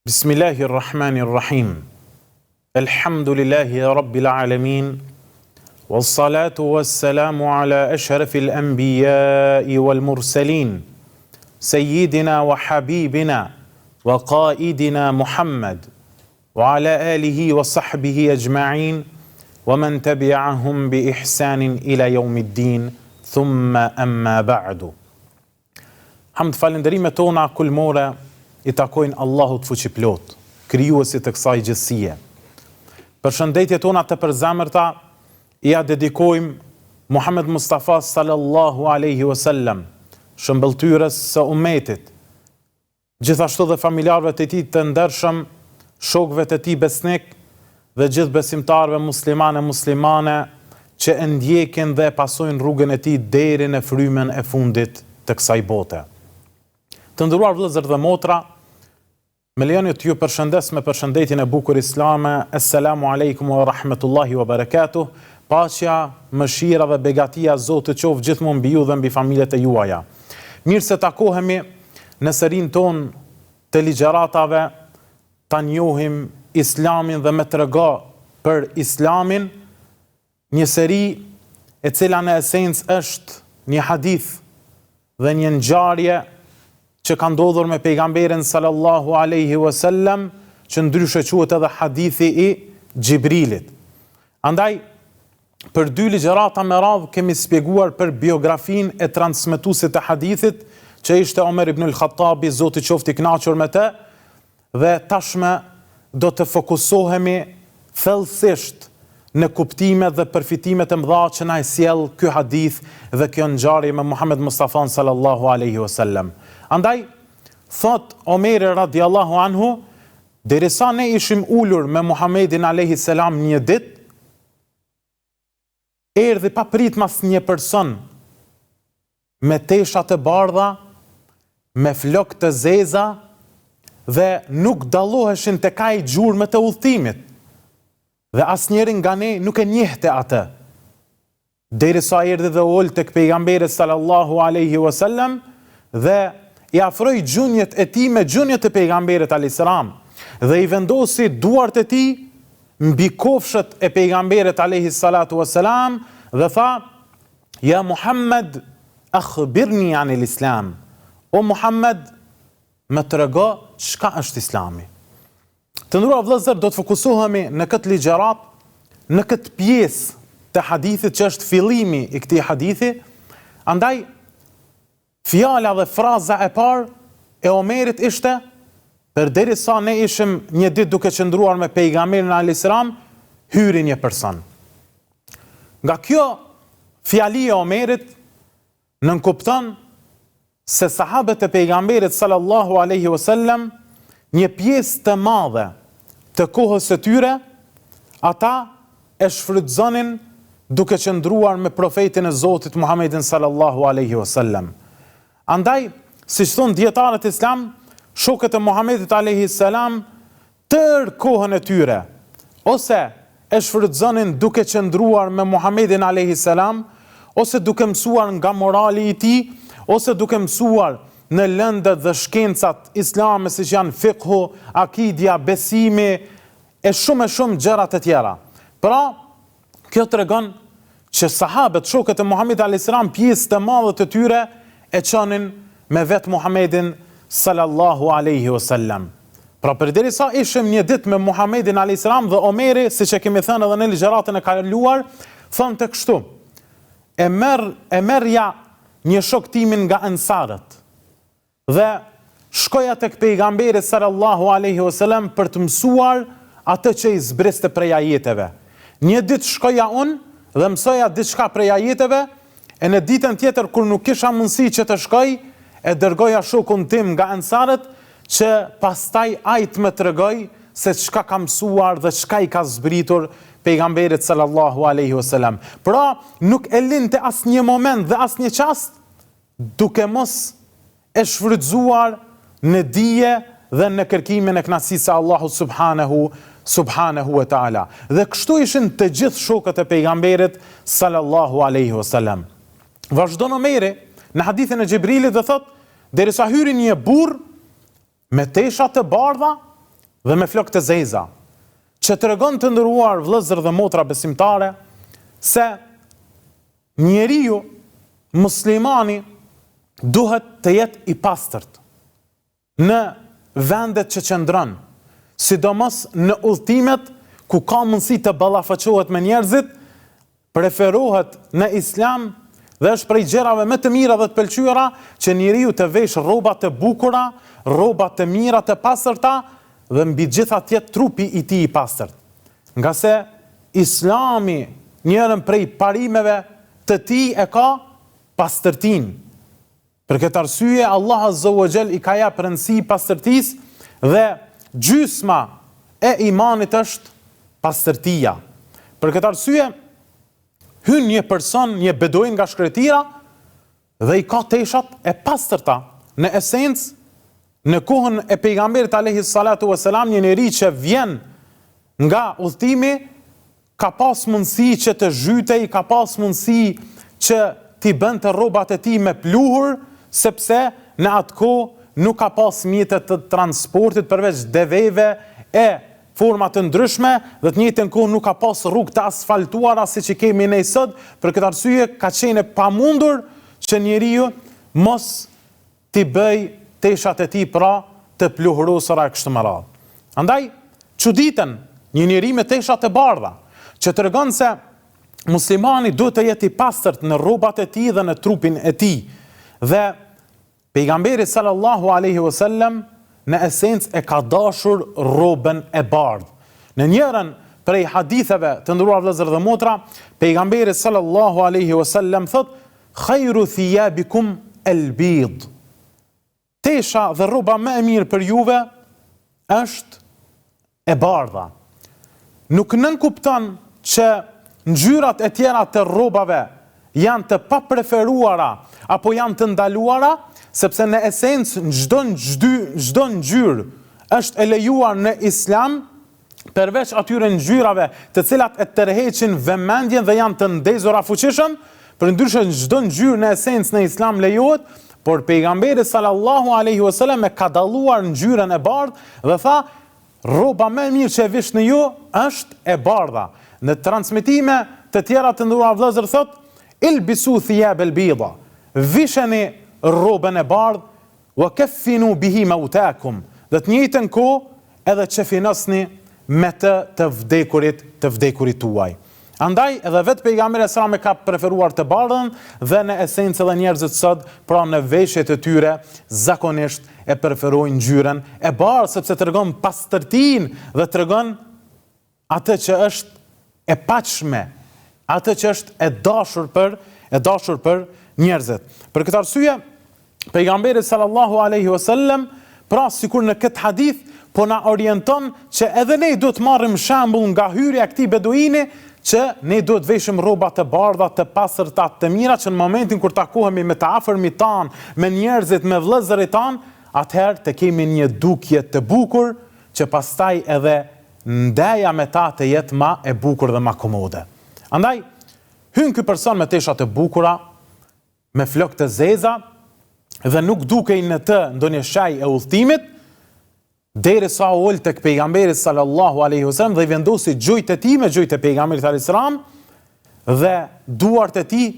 Bismillahirrahmanirrahim. Alhamdulillahi rabbil alamin. Wassalatu wassalamu ala ashrafil anbiya'i wal mursalin. Sayyidina wa habibina wa qaidina Muhammad wa ala alihi wa sahbihi ajma'in wa man tabi'ahum bi ihsanin ila yawmiddin. Thumma amma ba'du. Hamd falënderimet tona kulmore i takojnë Allahut fuqiplot, krijuesit të kësaj gjësie. Përshëndetjet tona të përzemërta ja dedikojmë Muhammed Mustafa sallallahu alaihi wasallam, shëmbëltyrës së ummetit, gjithashtu dhe familjarëve të tij të ndershëm, shokëve të tij besnik dhe gjithë besimtarëve muslimane që e ndjekin dhe pasojnë rrugën e tij deri në frymën e fundit të kësaj bote. Të nderuar vëllezër dhe motra, me lejoni t'ju përshëndes me përshëndetjen e bukur islame. Assalamu alaikum wa rahmetullahi wa barakatuh. Paqja, mëshira dhe begatia e Zotit qoftë gjithmonë mbi ju dhe mbi familjet e juaja. Mirë se takohemi në serinë tonë të ligjëratave, ta njohim Islamin dhe me trego për Islamin, një seri e cila në esencë është një hadith dhe një ngjarje që ka ndodhur me pejgamberin sallallahu alaihi wasallam, që ndryshe quhet edhe hadithi i Gjibrilit. Andaj, për dy ligjërata me radhë kemi shpjeguar për biografinë e transmetuesit të hadithit, që ishte Omer ibn al-Khattabi, Zoti qoftë i kënaqur me të, dhe tashme do të fokusohemi thellësisht në kuptimet dhe përfitimet e mëdha që na e sjell ky hadith dhe kjo ngjarje me Muhammed Mustafa sallallahu alaihi wasallam. Andaj, thot Omeri radiallahu anhu, derisa ne ishim ulur me Muhammedin alayhi salam një ditë, erdhi pa pritmas një person me tesha të bardha, me flokë të zeza dhe nuk dalloheshin tek ai gjurmë të udhëtimit. Dhe asnjëri nga ne nuk e njehte atë. Derisa erdhi dhe ul tek pejgamberi sallallahu alaihi wasallam dhe i afroi gjunjët e tij me gjunjët e pejgamberit alayhis salam dhe i vendosi duart e tij mbi kofshët e pejgamberit alayhis salatu wassalam dhe tha: "Ja Muhammed, akhbirni anil Islam." O Muhammed, më trego çka është Islami. Të nderuar vëllezër, do të fokusohemi në këtë ligjërat, në këtë pjesë të hadithit që është fillimi i këtij hadithi. Andaj fjala dhe fraza e parë e Omerit ishte: përderisa ne ishim një ditë duke qëndruar me pejgamberin alayhis salam, hyri një person. Nga kjo fjali e Omerit nënkupton se sahabët e pejgamberit sallallahu alaihi wasallam, një pjesë të madhe të kohës së tyre, ata e shfrytëzonin duke qëndruar me profetin e Zotit Muhammedin sallallahu alaihi wasallam. Andaj, siç thon dietarët islam, shokët e Muhammedit alayhis salam tërë kohën e tyre ose e shfrytëzonin duke qëndruar me Muhammedin alayhis salam, ose duke mësuar nga morali i tij, ose duke mësuar në lëndët dhe shkencat islame siç janë fiqhu, akidja, besimi e shumë gjëra të tjera. Pra, kjo tregon që sahabët, shokët e Muhammedit alayhis salam, pjesë të madhe të tyre e çonin me vetë Muhammedin sallallahu alaihi wasallam. Pra përderisa ishim një ditë me Muhammedin alayhis salam dhe Omeri, siç e kemi thënë edhe në ligjëratën e kaluar, thonë kështu: e merrja një shok timin nga ansarët dhe shkoja tek pejgamberi sallallahu alaihi wasallam për të mësuar atë që i zbriste prej ajeteve. Një ditë shkoja unë dhe mësoja diçka prej ajeteve, e në ditën tjetër kur nuk kisha mundësi që të shkoj, e dërgoja shokun tim nga ansarët që pastaj ai të më tregoj se çka ka mësuar dhe çka i ka zbritur pejgamberit sallallahu alaihi wasallam. Pra, nuk e linte asnjë moment dhe asnjë çast duke mos e shfrytzuar në dije dhe në kërkimin e kënaqësisë së Allahut subhanahu wa taala. Dhe kështu ishin të gjithë shokët e pejgamberit sallallahu alaihi wasallam. Vazhdon Omeri në hadithin e Gjibrilit dhe thot: derisa hyri një burr me tesha të bardha dhe me flok të zeza, që tregon të nderuar vëllezër dhe motra besimtare se njeriu muslimani duhet të jetë i pastërt në vendet që qëndron, sidomos në udhëtimet ku ka mundësi të ballafaqohet me njerëzit, preferohet në islam dhe është prej gjërave më të mira dhe të pëlqyera që njeriu të vesh rroba të bukura, rroba të mira të pastërta dhe mbi gjitha të jetë trupi i tij i pastërt. Nga se Islami njërën prej parimeve të tij e ka pastërtinë. Për këtë arsye Allah Azza wa Jall i ka jap rëndësi pastërtisë dhe gjysma e imanit është pastërtia. Për këtë arsye hyn një person, një beduin nga shkretira dhe i ka teshat e pastërta. Në esencë, në kohën e pejgamberit alayhi salatu vesselam, një njeri që vjen nga udhëtimi ka pas mundësi që të zhytej, ka pas mundësi që t'i bënte rrobat e tij me pluhur, sepse në atë kohë nuk ka pas mjete të transportit përveç deveve e forma të ndryshme dhe të njëjtën kohë nuk ka pas rrugë të asfaltuara siç i kemi ne sot, për këtë arsye ka qenë e pamundur që njeriu mos t'i bëj teshat e tij pra të pluhurosura kështu me radhë. Andaj çuditën një njeri me tesha të bardha, që tregon se muslimani duhet të jetë i pastërt në rrobat e tij dhe në trupin e tij. Dhe pejgamberi sallallahu alaihi wasallam në esencë e ka dashur rrobën e bardhë. Në njërin prej haditheve të nderuar vëllezër dhe motra, pejgamberi sallallahu alaihi wasallam thot: "Khairu thiyabikum al-bid." Tesha dhe rroba më e mirë për juve është e bardha. Nuk nënkupton që ngjyrat e tjera të rrobave janë të papreferuara apo janë të ndaluara, sepse në esencë çdo ngjyrë është e lejuar në islam, përveç atyre ngjyrave të cilat e tërheqin vëmendjen dhe janë të ndezura fuqishëm, përndryshe çdo ngjyrë në esencë në islam lejohet, por pejgamberi sallallahu alaihi wasallam e ka dalluar ngjyrën e bardhë dhe tha: "Rroba më e mirë që e vishni ju është e bardha." Në transmetime të tjera të nderuar vëllezër thot: "Ilbisu thiyab al-bida." Visheni rrobën e bardhë, wa kaffinu bihi mautakum. Dhe të njëjtën kohë edhe çefinosni me të vdekurit tuaj. Andaj edhe vetë pejgamberi sallallahu alaihi wasallam ka preferuar të bardhën dhe në esencë edhe njerëzit sot, pra në veshjet e tyre zakonisht e preferojnë ngjyrën e bardhë sepse tregon pastërtinë dhe tregon atë që është e paqshme, atë që është e dashur për njerëzit. Për këtë arsye, pejgamberi sallallahu alaihi wasallam, pra sikur në këtë hadith, po na orienton që edhe ne duhet marrim shembull nga hyrja e këtij beduini, që ne duhet veshim rroba të bardha, të pastërta, të mira, që në momentin kur takohemi me të afërmit tan, me njerëzit, me vëllezërit tan, atëherë të kemi një dukje të bukur, që pastaj edhe ndaja me ta të jetë ma e bukur dhe ma komode. Andaj, hyn ky person me tesha të bukura, me flok të zeza, dhe nuk dukej në të ndonjë shaj e udhëtimit, derisa u ul tek pejgamberi sallallahu alaihi wasallam dhe i vendosi gjujt e tij me gjujt e pejgamberit alayhis salam dhe duart e tij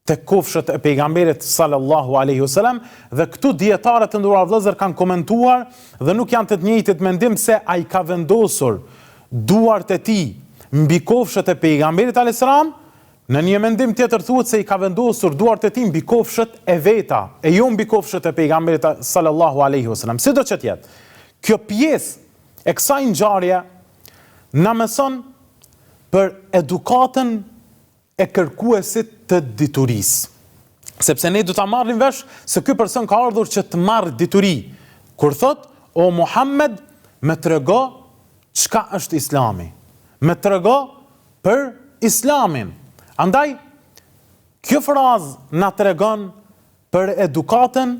tek kofshët e pejgamberit sallallahu alaihi wasallam, dhe këtu dietarët të nderuar vëllezër kanë komentuar dhe nuk janë të njëjtit mendim se ai ka vendosur duart e tij mbi kofshët e pejgamberit alayhis salam. Në një mendim tjetër thuhet se i ka vendosur duart e tij mbi kofshët e veta, e jo mbi kofshët e pejgamberit sallallahu alaihi wasallam. Sido që të jetë, kjo pjesë e kësaj ngjarje na mëson për edukatën e kërkuesit të diturisë. Sepse ne du ta marrim vesh se ky person ka ardhur që të marrë dituri. Kur thot: "O Muhammed, më trego çka është Islami. Më trego për Islamin." Andaj, kjo frazë na tregon për edukatën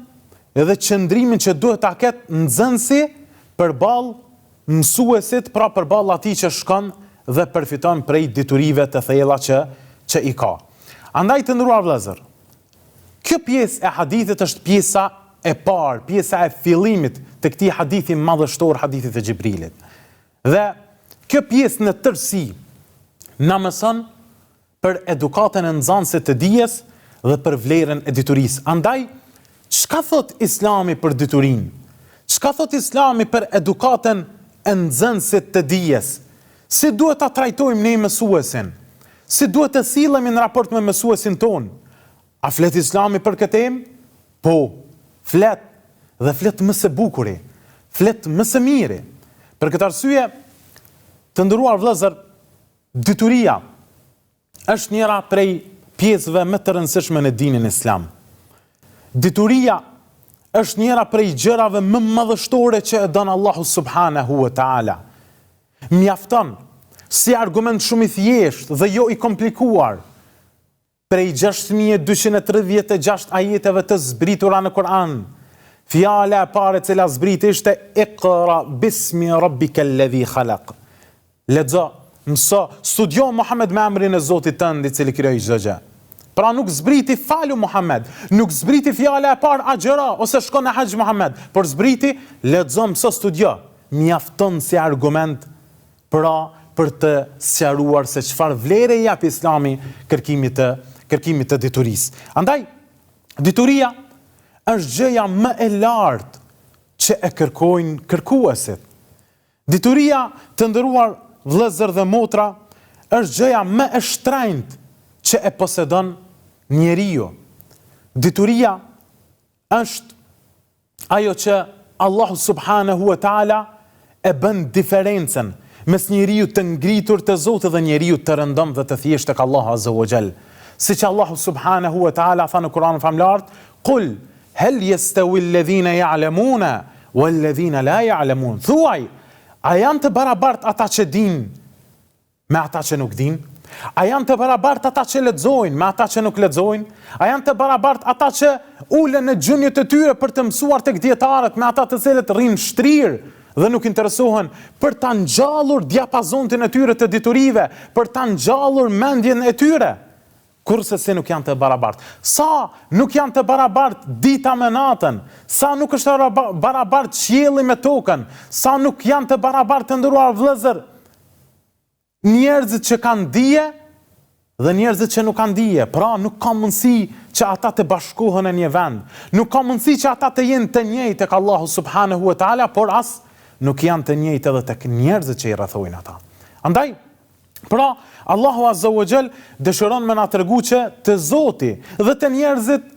edhe qëndrimin që duhet ta ketë nxënësi përballë mësuesit, pra përballë atij që shkon dhe përfiton prej diturive të thella që i ka. Andaj të nderuar vëllezër, kjo pjesë e hadithit është pjesa e parë, pjesa e fillimit të këtij hadithi madhështor, hadithit e Xhibrilit. Dhe kjo pjesë në tërësi na mëson për edukatën e nxënësit të dijes dhe për vlerën e diturisë. Andaj, çka thot Islami për diturinë? Çka thot Islami për edukatën e nxënësit të dijes? Si duhet ta trajtojmë ne mësuesin? Si duhet të sillemi në raport me mësuesin ton? A flet Islami për këtë temë? Po, flet, dhe flet më së bukuri, flet më së miri. Për këtë arsye, të nderuar vëllezër, dituria është njëra prej pjesëve më të rëndësishme në dinin islam. Dituria është njëra prej gjërave më madhështore që e don Allahu subhanahu wa taala. Mjafton si argument shumë i thjeshtë dhe jo i komplikuar prej 6236 ajeteve të zbritura në Kur'an. Fjala e parë e cila zbriti ishte Iqra bismi rabbikal ladhi khalaq. Lexo, mëso, studio Muhammed me emrin e Zotit tënd i cili krijoi çdo gjë. Pra nuk zbriti falu Muhammed, nuk zbriti fjala e parë agjëra ose shko në haxh Muhammed, por zbriti lexo, mëso, studio. Mjafton si argument pra për të sqaruar se çfarë vlere jap Islami kërkimit të diturisë. Andaj, dituria është gjëja më e lartë që e kërkojnë kërkuesit. Dituria, të nderuar vëllezër dhe motra, është gjëja më e shtrenjtë që e posedon njeriu. Dituria është ajo që Allahu subhanahu wa taala e bën diferencën mes njeriu të ngritur te Zoti dhe njeriu të rëndom dhe të thjesht tek Allahu azza wa jall. Siç Allahu subhanahu wa taala tha në Kur'anin famlar, "Qul hal yastawi alladhina ya'lamuna wal ladhina la ya'lamun." Thuaj, a janë të barabartë ata që dinë me ata që nuk dinë? A janë të barabartë ata që lexojnë me ata që nuk lexojnë? A janë të barabartë ata që ulen në gjunjët e tyre për të mësuar tek dietarët me ata të cilët rrinë shtrirë dhe nuk interesohen për ta ngjallur diapazontin e tyre të diturive, për ta ngjallur mendjen e tyre? Kurse se nuk janë të barabartë. Sa nuk janë të barabartë dita me natën, sa nuk është barabartë qielli me tokën, sa nuk janë të barabartë të nderuar vëllezër njerëzit që kanë dije dhe njerëzit që nuk kanë dije. Pra nuk ka mundësi që ata të bashkohen në një vend. Nuk ka mundësi që ata të jenë të njëjtë tek Allahu subhanahu wa taala, por as nuk janë të njëjtë edhe tek njerëzit që i rrethojnë ata. Andaj, pra Allahu azza wa jall dëshiron me na tregu që të Zoti dhe të njerëzit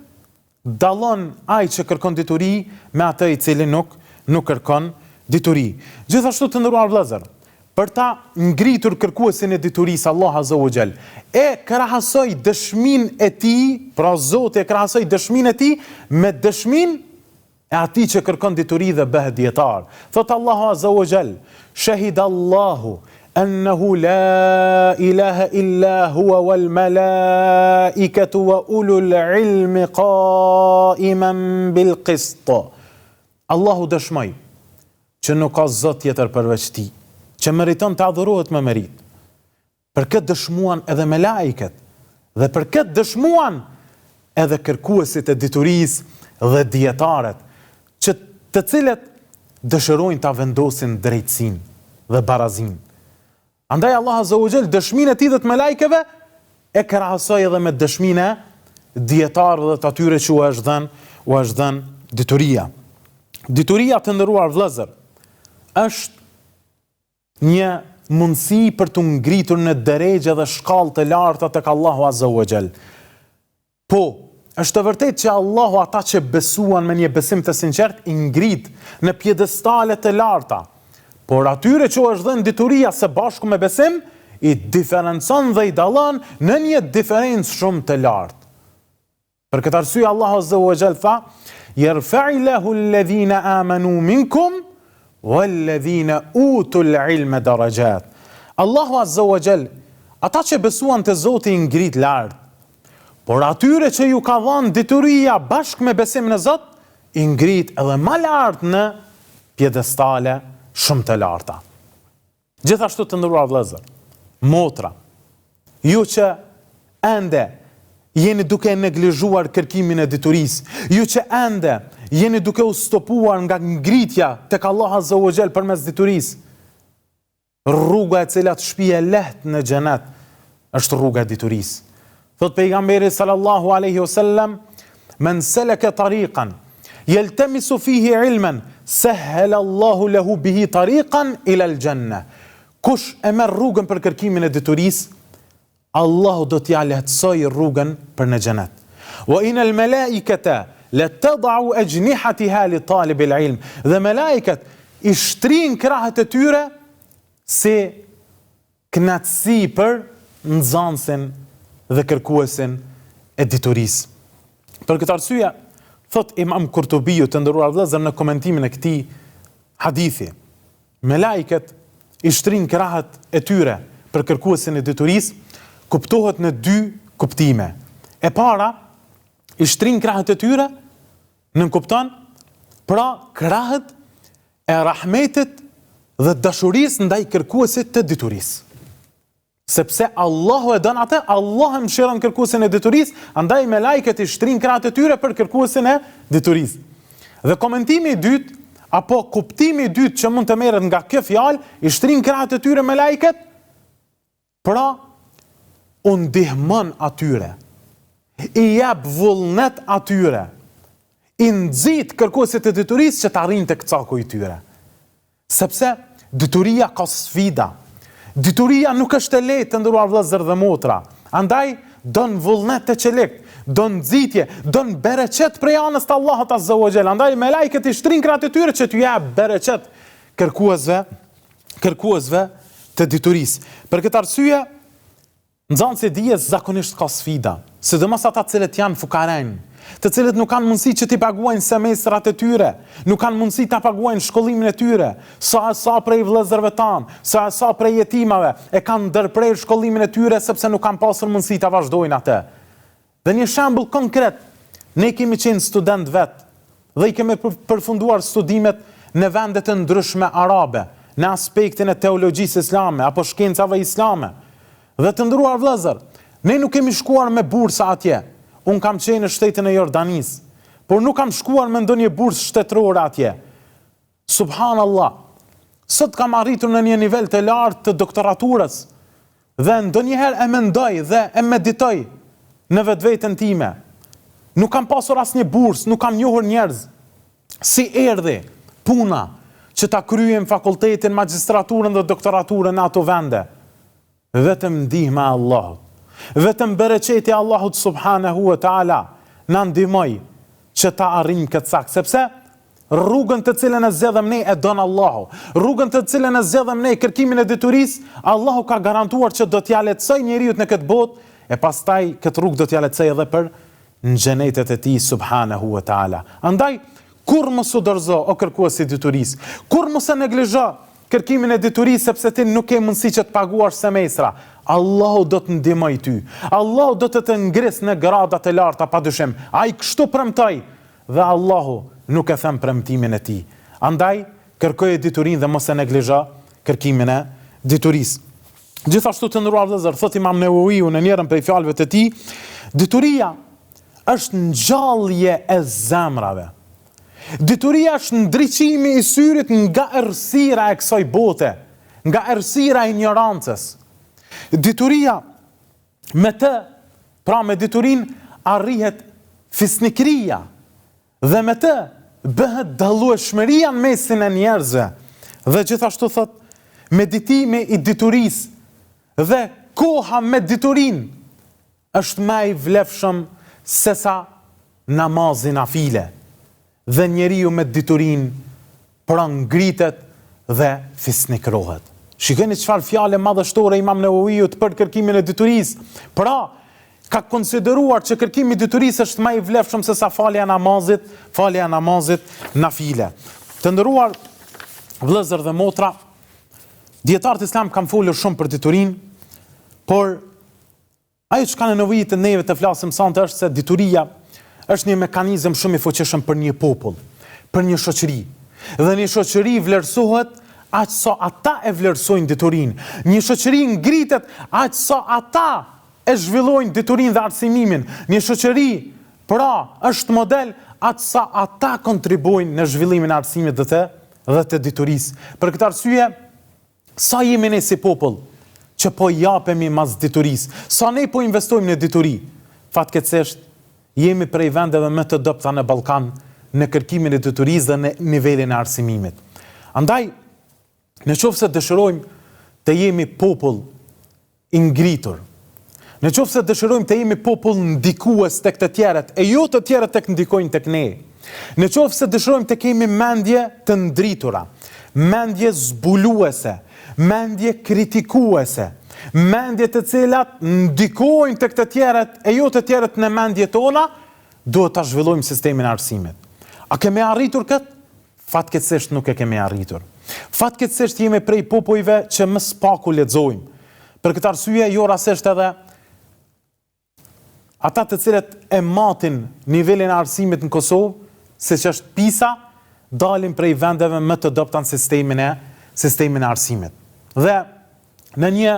dallon ai që kërkon dituri me atë i cili nuk kërkon dituri. Gjithashtu të nderuar vëllezër, për ta ngritur kërkuesin e diturisë, Allah azza wa jall e krahasoi dëshminë e tij, pra Zoti e krahasoi dëshminë e tij me dëshminë e atij që kërkon dituri dhe bëhet dietar. Thot Allahu azza wa jall, shahidallahu annahu la ilaha illa huwa wal malaikatu wa ulul ilmi qaiman bil qist. Allahu dëshmoi që nuk ka zot tjetër përveç tij, që meriton të adhurohet me merit. Për këtë dëshmuan edhe melaiket, dhe për këtë dëshmuan edhe kërkuesit e diturisë dhe dietarët, që të cilët dëshirojnë ta vendosin drejtësinë dhe barazinë. Andaj Allah azza wa jall dëshminë e tij dhe të melajkeve e krahasoi edhe me dëshminë e dietarëve dhe të atyre që u është dhënë dituria. Dituria, të nderuar vëllezër, është një mundësi për të ngritur në drejgje dhe shkallë të larta tek Allahu azza wa jall. Po, është të vërtet që Allahu ata që besuan me një besim të sinqert i ngrit në pjedestale të larta, por atyre që është dhënë dituria së bashku me besim, i diferencon dhe i dallon në një diferencë shumë të lartë. Për këtë arsye Allahu azza wa jall tha: "Yarfa'illahu alladhina amanu minkum walladhina utul ilma darajat." Allahu azza wa jall ata që besuan te Zoti i ngrit lart, por atyre që ju ka dhënë dituria bashkë me besimin në Zot, i ngrit edhe më lart në pjedestale shumë të larta. Gjithashtu të nderuar vëllezër, motra, ju që ende jeni duke neglizhuar kërkimin e diturisë, ju që ende jeni duke u stopuar nga ngritja tek Allah Azza wa Jall përmes diturisë. Rruga e cila të shpije lehtë në xhenet është rruga e diturisë. Thot pejgamberi sallallahu alaihi wasallam, men selaka tariqan yaltamisu fihi ilman sahhala Allahu lahu bihi tariqan ila al-janna. Kush e merr rrugën për kërkimin e diturisë, Allahu do t'ja lehtësoj rrugën për në xhenet. Wa inal malaikata la tad'u ajnihataha li talib al-ilm. Dhe melaikat i shtrin krahët e tyre si knatësi për nxënësin dhe kërkuesin e diturisë. Për këtë arsye, thot Imam Kurtubiu të nderuar vëllezër në komentimin e këtij hadithi, melaikat i shtrin krahët e tyre për kërkuesin e diturisë, kuptohet në dy kuptime. E para, i shtrin krahët e tyre, nënkupton, pra krahët e rahmetit dhe dashurisë ndaj kërkuesit të diturisë. Sepse Allahu e don atë, Allah e mëshiron kërkuesin e diturisë, andaj me lajket i shtrin krahët e tyre për kërkuesin e diturisë. Dhe komentimi i dytë, apo kuptimi i dytë që mund të merret nga kjo fjalë, i shtrin krahët e tyre me lajket, pra u ndihmon atyre, i jep vullnet atyre, i nxit kërkuesit e diturisë që të arrijnë tek caku i tyre. Sepse dituria ka sfida. Dituria nuk është e lehtë të nderuar vëllezër dhe motra. Andaj don vullnet të çelik, don nxitje, don bereqet prej anës të Allahut Azza wa Jall. Andaj me lajket i shtrin krahët e tyre që t'ju jap bereqet kërkuesve të diturisë. Për këtë arsye, nxënësi dijes zakonisht ka sfida, sidomos ata të cilët janë fukarajnë, të cilët nuk kanë mundësi që t'i paguajnë semestrat e tyre, nuk kanë mundësi t'a paguajnë shkollimin e tyre, sa prej vëllezërve tanë, sa prej jetimave, e kanë ndërprer shkollimin e tyre sepse nuk kanë pasur mundësi t'a vazhdojnë atë. Dhe një shembull konkret, ne kemi qenë student vetë, dhe i kemi përfunduar studimet në vendet e ndryshme arabe, në aspektin e teologjisë islame, apo shkencave islame. Dhe të nderuar vëllezër, ne nuk kemi shkuar me bursa atje. Unë kam qenë në shtetin e Jordanisë, por nuk kam shkuar me ndonjë bursë shtetërore atje. Subhanallah, sot kam arritur në një nivel të lartë të doktoraturës, dhe ndonjëherë e mendoj dhe e meditoj në vetveten time. Nuk kam pasur asnjë bursë, nuk kam njohur njerëz. Si erdhi puna që ta kryejm fakultetin, magjistraturën dhe doktoraturën në ato vende? Vetëm ndihma e Allahut. Vetëm bereqeti Allahut subhanahu wa ta'ala na ndihmoi që ta arrijmë këtë sakt, sepse rrugën të cilën e zgjedhëm ne e don Allahu. Rrugën të cilën e zgjedhëm ne, kërkimin e diturisë, Allahu ka garantuar që do t'ja lehtësoj njeriu në këtë botë, e pastaj këtë rrugë do t'ja lehtësoj edhe për në xhenetet e tij subhanahu wa ta'ala. Andaj, kur mos u dorëzo o kërkuesi i diturisë, kur mos e neglizho kërkimin e diturisë sepse ti nuk ke mundësi që të paguash semestra, Allahu do të ndihmoj ty. Allahu do të ngris në grada të larta padyshim. Ai kështu premtoi dhe Allahu nuk e them premtimin e tij. Andaj kërkoje diturinë dhe mos e neglizho kërkimin e diturisë. Gjithashtu të nderuar vëllezër, thot Imam Newawiu në njërin prej fjalëve të tij, dituria është ngjallje e zemrave. Dituria është ndriçimi i syrit nga errësira e kësaj bote, nga errësira e ignorancës. Dituria me të, pra me diturin arrihet fisnikëria dhe me të bëhet dallueshmëria në mesin e njerëzve. Dhe gjithashtu thot, meditimi i diturisë dhe koha me diturin është më i vlefshëm sesa namazi nafile. Dhe njeriu me diturin pra ngritet dhe fisnikrohet. Shikoni çfarë fjalë madhështore Imam Newawiu për kërkimin e diturisë. Pra, ka konsideruar që kërkimi i diturisë është më i vlefshëm se sa falja e namazit nafile. Të nderuar vëllezër dhe motra, dietarët islam kanë folur shumë për diturinë, por ajo që ka nevojë të neve të flasim sonte është se dituria është një mekanizëm shumë i fuqishëm për një popull, për një shoqëri. Dhe një shoqëri vlerësohet aq sa ata e vlerësojnë diturinë. Një shoqëri ngritet aq sa ata e zhvillojnë diturinë dhe arsimimin. Një shoqëri Pra, është model atë sa ata kontribuojnë në zhvillimin e arsimit dhe të diturisë. Për këtë arsye, sa jemi ne si popull që po japemi mas diturisë, sa ne po investojmë në dituri, fatkeqësisht jemi prej vendeve më të dobta në Ballkan në kërkimin e diturisë dhe në nivelin e arsimimit. Andaj, nëse dëshirojmë të jemi popull i ngritur, nëse dëshirojmë të jemi popull ndikues tek të tjerët, e jo të tjerët tek ndikojnë tek ne, nëse dëshirojmë të kemi mendje të ndritura, mendje zbuluese, mendje kritikuese, mendje të cilat ndikojnë tek të tjerët, e jo të tjerët në mendje tona, duhet ta zhvillojmë sistemin e arsimit. A kemi arritur këtë? Fatkeqësisht nuk e kemi arritur. Fatkeqësisht jemi prej popujve që më spaku lexojmë. Për këtë arsye, jo rastësisht edhe ata të cilët e matin nivelin e arsimit në Kosovë, siç është PISA, dalin prej vendeve më të dobta në sistemin e arsimit. Dhe në një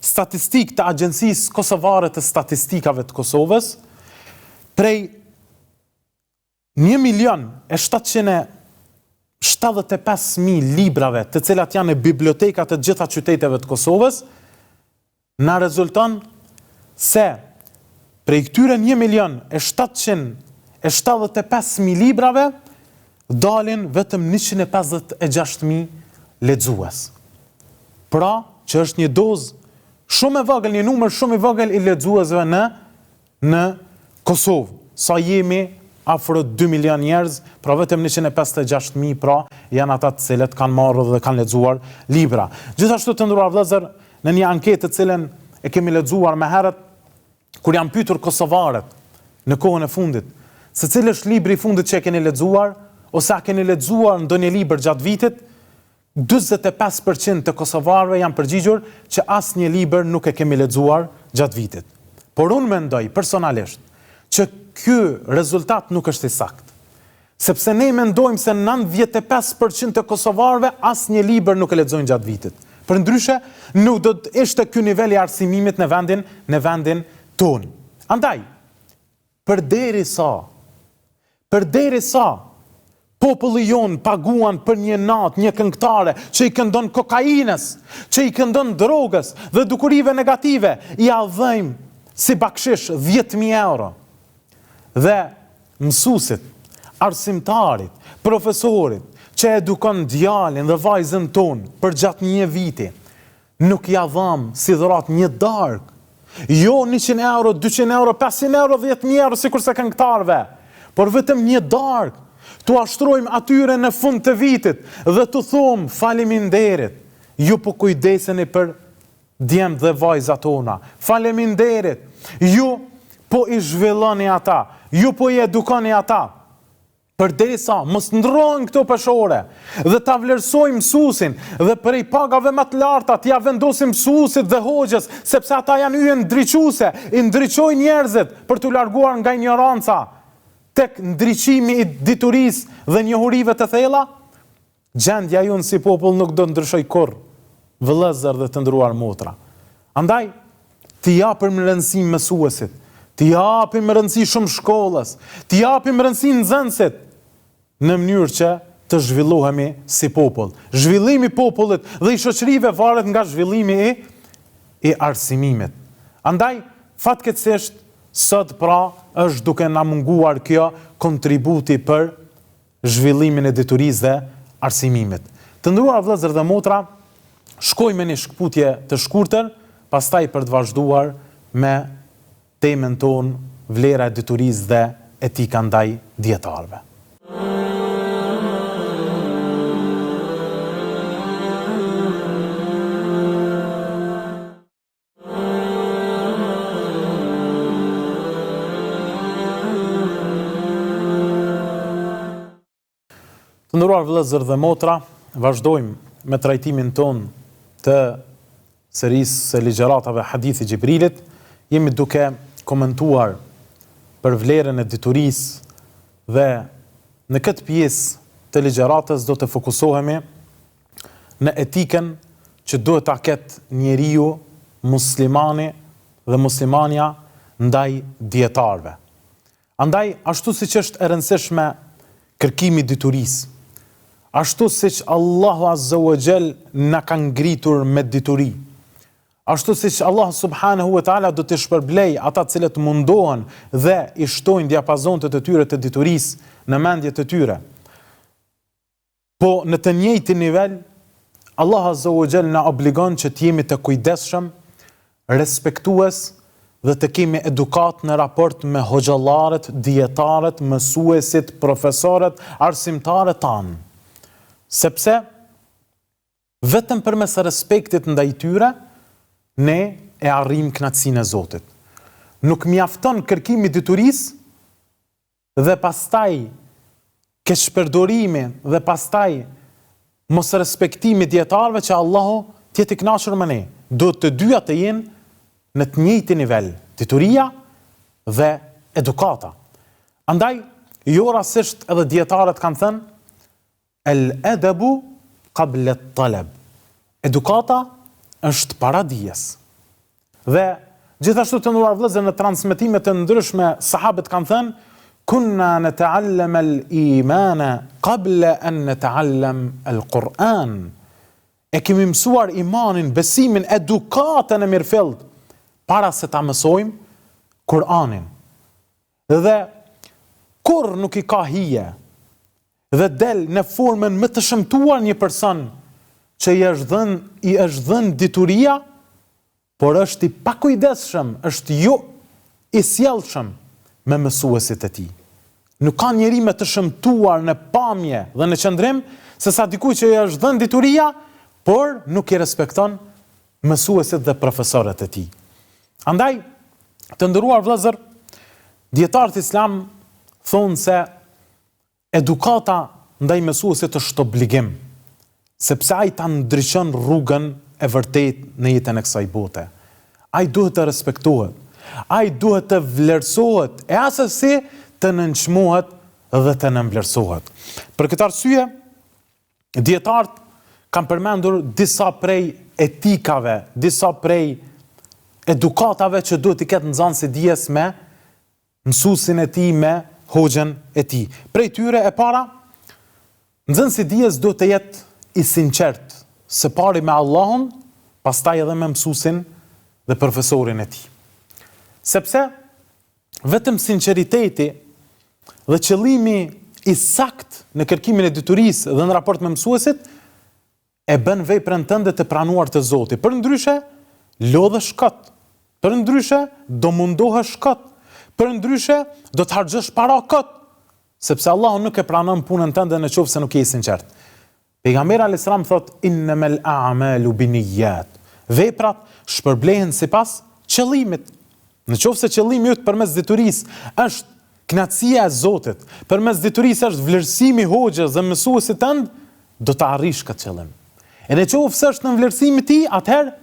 statistikë të Agjencisë Kosovare të Statistikave të Kosovës, prej 1.775.000 librave të cilat janë në bibliotekat të gjitha qyteteve të Kosovës, na rezulton se prej këtyre 1.775.000 librave dalin vetëm 156.000 lexues. Pra, që është një dozë shumë e vogël, një numër shumë i vogël i lexuesve në Kosovë. Sa jemi afro 2 milion njerëz, pra vetëm 156.000 pra janë ata të cilët kanë marrë dhe kanë lexuar libra. Gjithashtu të nderuar vëllezër, në një anketë të cilën e kemi lexuar më herët, kur janë pyetur kosovarët në kohën e fundit, se cili është libri i fundit që e keni lexuar, ose a keni lexuar ndonjë libër gjatë vitit, 45% të kosovarëve janë përgjigjur që asnjë libër nuk e kemi lexuar gjatë vitit. Por unë mendoj personalisht që ky rezultat nuk është i saktë. Sepse ne mendojmë se 95% të kosovarëve asnjë libër nuk e lexojnë gjatë vitit. Përndryshe, nuk do të ishte ky nivel i arsimimit në vendin tonë. Andaj, përderisa populli jonë paguan për një natë një këngëtare që i këndon kokainës, që i këndon drogës dhe dukurive negative, i adhëjmë si bakshish 10.000 euro. Dhe mësuesit, arsimtarit, profesorit, që edukon djalin dhe vajzën tonë për gjatë një viti, nuk ja dham si dhurat një darkë, jo 100 euro, 200 euro, 500 euro, 10.000 euro, sikur se këngëtarve, por vetëm një darkë, tu ashtrojmë atyre në fund të vitit dhe tu thomë faleminderit, ju po kujdeseni për djemt dhe vajzat tona, faleminderit, ju po i zhvilloni ata, ju po i edukoni ata, përderisa mos ndrojnë këto peshore dhe ta vlerësojmë mësuesin dhe prej pagave më të larta t'ia vendosim mësuesit dhe hoxhës, sepse ata janë yje ndriçuese, i ndriçojnë njerëzit për t'u larguar nga ignoranca tek ndriçimi i diturisë dhe njohurive të thella, gjendja jonë si popull nuk do ndryshoj kurrë, vëllezër dhe të nderuar motra. Andaj, t'i japim rëndësi mësuesit, t'i japim rëndësi shumë shkollës, t'i japim rëndësi nxënësit, në mënyrë që të zhvillohemi si popull. Zhvillimi i popullit dhe i shoqërive varet nga zhvillimi i arsimimit. Andaj, fatkeqësisht, sot pra është duke na munguar kjo kontributi për zhvillimin e diturisë dhe arsimimit. Të nderuar vëllezër dhe motra, shkojmë me një shkputje të shkurtër, pastaj për të vazhduar me temën tonë vlera e diturisë dhe etika ndaj dietarëve. Të nderuar vëllezër dhe motra, vazhdojmë me trajtimin ton të serisë së ligjëratave Hadithi Gjibrilit. Jemi duke komentuar për vlerën e diturisë dhe në këtë pjesë të ligjëratës do të fokusohemi në etikën që duhet ta ketë njeriu, muslimani dhe muslimania ndaj dietarëve. Andaj, ashtu si që është e rëndësishme kërkimi diturisë, ashtu si që Allahu Azza wa Jall na ka ngritur me dituri, ashtu si që Allah subhanahu wa ta'ala do të shpërblej ata cilët mundohen dhe i shtojnë diapazontet e tyre të diturisë në mendjet e tyre. Po në të njëjtin nivel, Allah Azza wa Jall na obligon që të jemi të kujdesshëm, respektues dhe të kemi edukat në raport me hoxhallarët, dietarët, mësuesit, profesorët, arsimtarët tanë. Sepse vetëm përmes respektit ndaj tyre ne e arrim kënaqësinë e Zotit. Nuk mjafton kërkimi diturisë dhe pastaj keqpërdorimi dhe pastaj mos respektimi dietarëve që Allahu të jetë i kënaqur me ne. Duhet të dyja të jenë në të njëjtin nivel, dituria dhe edukata. Andaj, jo rastisht edhe dietarët kanë thënë el-edabu qabla at-talab. Edukata është para dijes. Dhe gjithashtu të nderuar vëllezër, në transmetimet e ndryshme sahabët kanë thënë kunna nata'allam al-imana qabla an nata'allam al-Quran. E kemi mësuar imanin, besimin, edukatën e mirëfillt para se ta mësojmë Kur'anin. Dhe kur nuk i ka hije dhe del në formën më të shëmtuar një person që i është dhënë dituria, por është i pakujdesshëm, është jo i sjellshëm me mësuesit e tij. Nuk ka njeri më të shëmtuar në pamje dhe në qëndrim se sa dikuj që i është dhënë dituria, por nuk i respekton mësuesit dhe profesorët e tij. Andaj, të nderuar vëllezër, dietarët islam thonë se edukata ndaj mësuesit është obligim, sepse ai ta ndriçon rrugën e vërtet në jetën e kësaj bote. Ai duhet të respektohet, ai duhet të vlerësohet, e asesi të nënçmohet dhe të nënvlerësohet. Për këtë arsye, dietarët kanë përmendur disa prej etikave, disa prej edukatave që duhet i ketë nxënësi dijes me mësuesin e tij, me hoxhën e tij. Prej tyre e para, nxënësi dijes duhet të jetë i sinqert, së pari me Allahun, pastaj edhe me mësuesin dhe profesorin e tij. Sepse vetëm sinqeriteti dhe qëllimi i sakt në kërkimin e diturisë dhe në raport me mësuesit e bën veprën tënde të pranuar të Zotit. Përndryshe, lodhesh kot. Përndryshe, do mundohesh kot. Përndryshe, do të harxhosh para kot, sepse Allahu nuk e pranon punën tënde nëse nuk je i sinqert. Pejgamberi alayhis salam thot innamal a'malu binniyat. Veprat shpërblehen sipas qëllimit. Nëse qëllimi yt përmes diturisë është kënaqësia e Zotit, përmes diturisë është vlerësimi i hoxhës dhe mësuesit tënd, do të arrish këtë qëllim. E nëse është në vlerësimin e tij, atëherë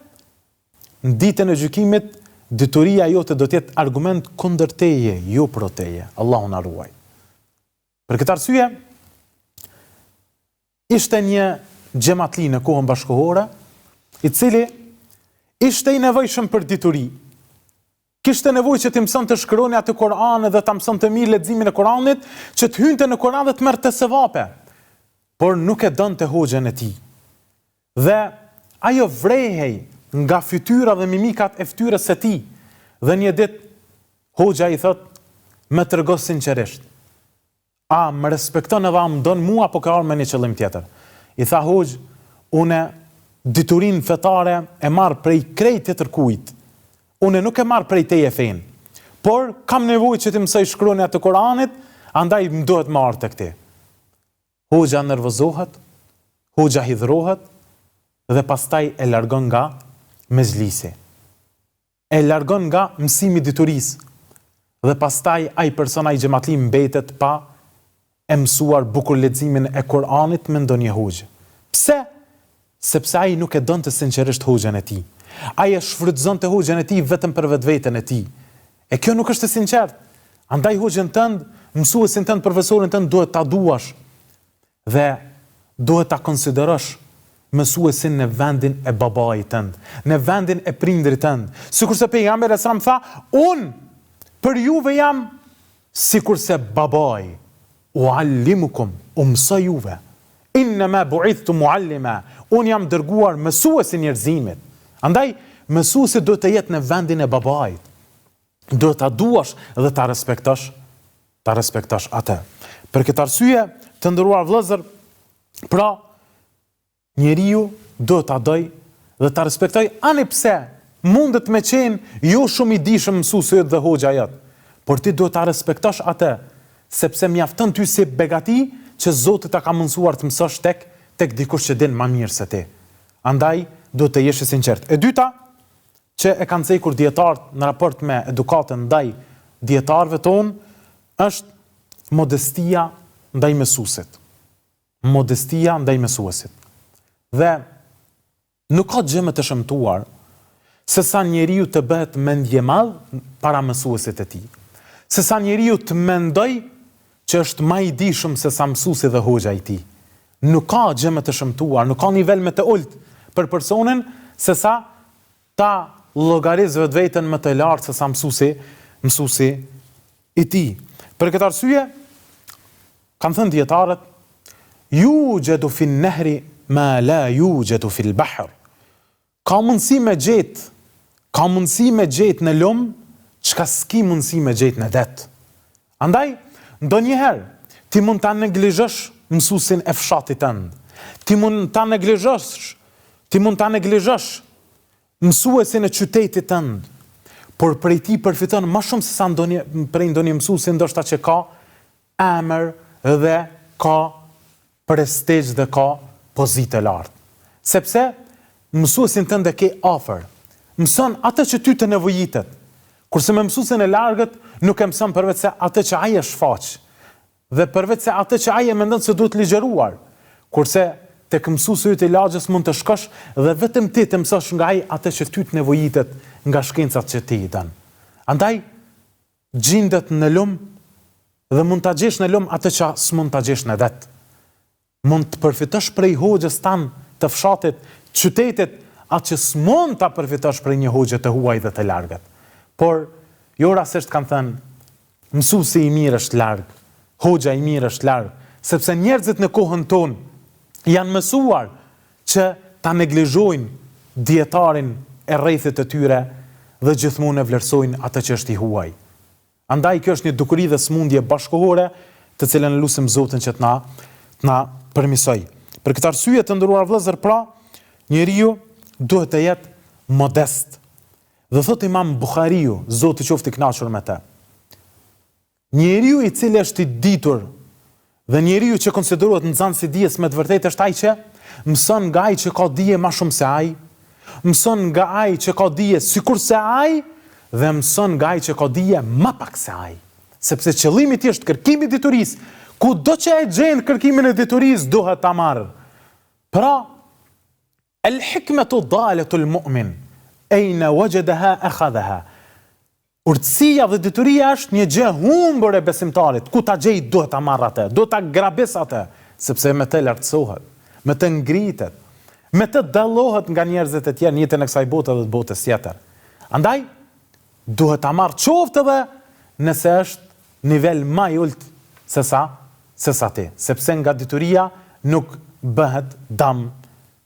në ditën e gjykimit dituria jote do të jetë argument kundër teje, jo pro teje. Allahu na ruaj. Për këtë arsye, ishte një xhamatli në kohën bashkëkohore, i cili ishte i nevojshëm për dituri. Kishte nevojë që të mësonte të shkruani atë Kur'an dhe ta mësonte mirë leximin e Kur'anit, që të hynte në Kur'an dhe të merrte sevape. Por nuk e donte hoxhën e tij. Dhe ajo vrehej nga fytyra dhe mimikat e fytyrës së tij. Dhe një ditë hoxha i thot, më trego sinqerisht. A më respekton edhe a më don mua apo ka ardhur me një qëllim tjetër? I tha hoxh, unë diturinë fetare e marr prej krejt tjetër kujt. Unë nuk e marr prej teje fen. Por kam nevojë që të mësoj shkruani atë Kur'anit, andaj më duhet më ardh tek ti. Hoxha nervozohet, hoxha hidhrohet dhe pastaj e largon nga mezlisi. E largon nga mësimi diturisë. Dhe pastaj ai person, ai xhamatli mbetet pa e mësuar bukur leximin e Kur'anit me ndonjë hoxhë. Pse? Sepse ai nuk e donte sinqerisht hoxhën e tij. Ai e shfrytëzonte hoxhën e tij vetëm për vetveten e tij. E kjo nuk është e sinqert. Andaj hoxhën tënd, mësuesin tënd, profesorin tënd duhet ta duash dhe duhet ta konsiderosh mësuesin në vendin e babait tënd, në vendin e prindrit tënd. Sikurse pejgamberi sa më tha, unë për juve jam sikur se babai, uallimukum, mësoj juve, innama bu'ithtu muallima, unë jam dërguar mësues i njerëzimit. Andaj, mësuesi duhet të jetë në vendin e babait. Duhet ta duash dhe ta respektosh atë. Për këtë arsye, të nderuar vëllezër, pra njeriu duhet ta doj dhe ta respektoj ani pse mundet me qenë jo shumë i dijshëm mësuesi dhe hoxha jot, por ti duhet ta respektosh atë, sepse mjafton ty si begati që Zoti ta ka mësuar të mësosh tek dikush që din më mirë se ti. Andaj duhet të jesh i sinqert. E dyta, që e kanë cekur dietarët në raport me edukatën ndaj dietarëve tonë, është modestia ndaj mësuesit. Modestia ndaj mësuesit. Dhe nuk ka gjë më të shëmtuar se sa njeriu të bëhet mendje madh para mësuesit e tij. Se sa njeriu të mendoj që është më i dijshëm se sa mësuesi dhe hoxha i tij. Nuk ka gjë më të shëmtuar, nuk ka nivel më të ulët për personin se sa ta llogarizë vetveten më të lartë se sa mësuesi i tij. Për këtë arsye, kanë thënë dietarët, yujadu fi an-nahri ma la yujadu fi al-bahr. Ka mundësi me gjetë në lum çka s'ki mundësi me gjetë në det. Andaj, ndonjëherë ti mund ta neglizhosh mësuesin e fshatit tënd. Ti mund ta neglizhosh mësuesin e qytetit tënd, por prej ti përfiton më shumë se sa prej ndonjë mësuesi ndoshta që ka emër dhe ka prestigj dhe ka pozitë lartë. Sepse mësuesin tënd e ke afër, mëson atë që ty të nevojitet. Kurse me mësuesin e largët nuk e mëson përveç se atë që ai e shfaq, dhe përveç se atë që ai e mendon se duhet ligjëruar. Kurse tek mësuesi i lagjës mund të shkosh dhe vetëm ti të mësosh nga ai atë që ty të nevojitet nga shkencat që ti i dën. Andaj, gjendet në lum dhe mund ta gjesh në lum atë që s'mund ta gjesh në det. Mund të përfitosh prej hoxhës tan të fshatit, qytetit, atë që s'mund ta përfitosh prej një hoxhe të huaj dhe të largët. Por jo rastisht kanë thënë, mësuesi i mirë është larg, hoxha i mirë është larg, sepse njerëzit në kohën tonë janë mësuar që ta neglizhojnë dietarin e rrethit të tyre dhe gjithmonë e vlerësojnë atë që është i huaj. Andaj kjo është një dukuri dhe smundje bashkëkohore të cilën lutim Zotin që të na përmirësoj. Për këtë arsye të nderuar vëllezër, pra, njeriu duhet të jetë modest. Dhe thot Imam Buhariu, Zoti qoftë i kënaqur me të, njeriu i cili është i ditur dhe njeriu që konsiderohet nxënës i dijes me të vërtetë është ai që mëson nga ai që ka dije më shumë se ai, mëson nga ai që ka dije sikur se ai dhe mëson nga ai që ka dije më pak se ai. Sepse qëllimi i tij është kërkimi i diturisë. Kudo që e gjen kërkimin e diturisë duhet ta marrë. Pra, el-hikmatu dalatul mu'min, ayna wajadaha akhadhaha. Urtësia dhe dituria është një gjë humbur e besimtarit. Ku ta gjej duhet ta marrë atë, duhet ta grabis atë, sepse me të lartësohet, me të ngritet, me të dallohet nga njerëzit e tjerë në jetën e kësaj bote dhe të botës tjetër. Andaj, duhet ta marrë qoftë edhe nëse është nivel më i ulët se sa ti, sepse nga dituria nuk bëhet dam,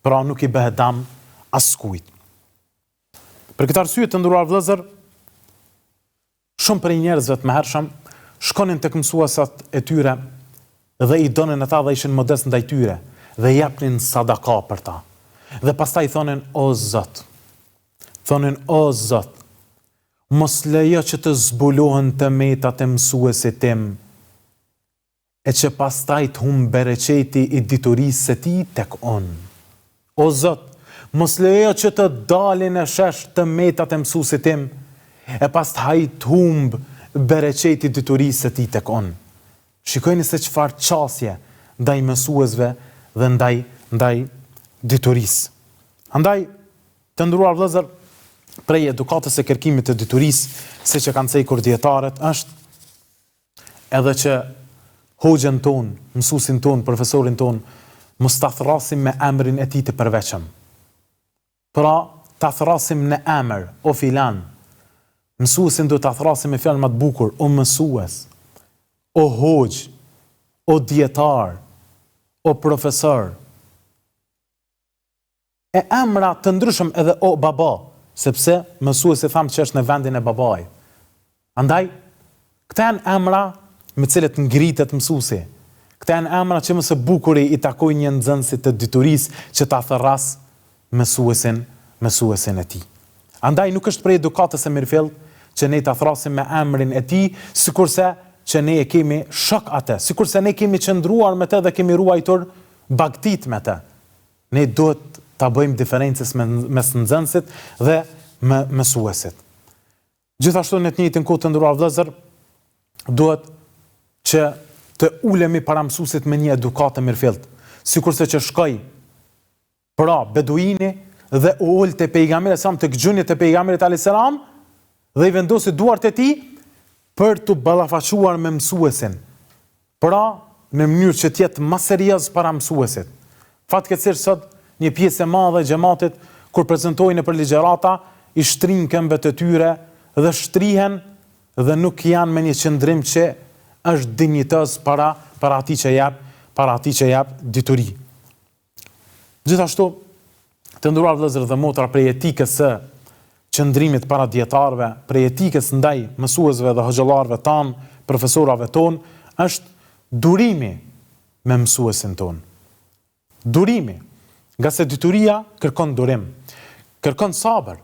pra nuk i bëhet dam askujt. Për këtë arsye të nderuar vëllezër, shumë prej njerëzve të mëhershëm shkonin tek mësuesat e tyre dhe i donin ata dhe ishin modest ndaj tyre dhe japnin sadaka për ta. Dhe pastaj thonin o Zot, mos lejo që të zbulohen të metat e mësuesit tim, e që pastaj të humbë bereqeti i diturisë së tij tek unë. O Zot, mos lejo që të dalin e shesh të metat e mësuesit tim, e pastaj të humbë bereqeti i diturisë së tij tek unë. Shikojeni se çfarë qasje ndaj mësuesve dhe ndaj diturisë. Andaj, të nderuar vëllezër, prej edukatës e kërkimit të diturisë, siç e kanë thënë dietarët, është edhe që hoxhën ton, mësuesin ton, profesorin ton, mos ta thrasim me emrin e tij të përveçëm. Pra, ta thrasim në emër, o filan. Mësuesin do ta thrasim me fjalë më të bukur, o mësues. o hoxh, o dietar, o profesor, e emra të ndryshëm edhe o baba, sepse mësuesi thamë që është në vendin e babait. Andaj, këta janë emra me cilët ngritet mësuesi. Këta janë emra që më së bukuri i takojnë një nxënësit të diturisë që ta thërras mësuesin e tij. Andaj nuk është prej edukatës e mirëfill që ne ta thrasim me emrin e tij, sikurse që ne e kemi shok atë, sikurse ne kemi qëndruar me të dhe kemi ruajtur bagtit me të. Ne duhet ta bëjmë diferencës mes nxënësit dhe mësuesit. Gjithashtu në të njëjtën kohë të nderuar vëllezër, duhet që të ulemi para mësuesit me një edukatë të mirëfillt, sikurse që shkoi pra beduini dhe u ul te pejgamberi sa të gjunjët e pejgamberit alayhis salam dhe i vendosi duart e tij për të ballafaquar me mësuesin. Pra në mënyrë që të jetë më serioz para mësuesit. Fatkeqësisht sot një pjesë e madhe e xhamatit kur prezantojnë nëpër ligjërata i shtrin këmbët e tyre dhe shtrihen dhe nuk janë me një qëndrim që është dinjitoz para atij që jap dituri. Gjithashtu, të nderuar vëllezër dhe motra, prej etikës së qëndrimit para dietarëve, prej etikës ndaj mësuesve dhe hoxhallarëve tan, profesorave ton, është durimi me mësuesin ton. Durimi, nga se dituria kërkon durim, kërkon sabër.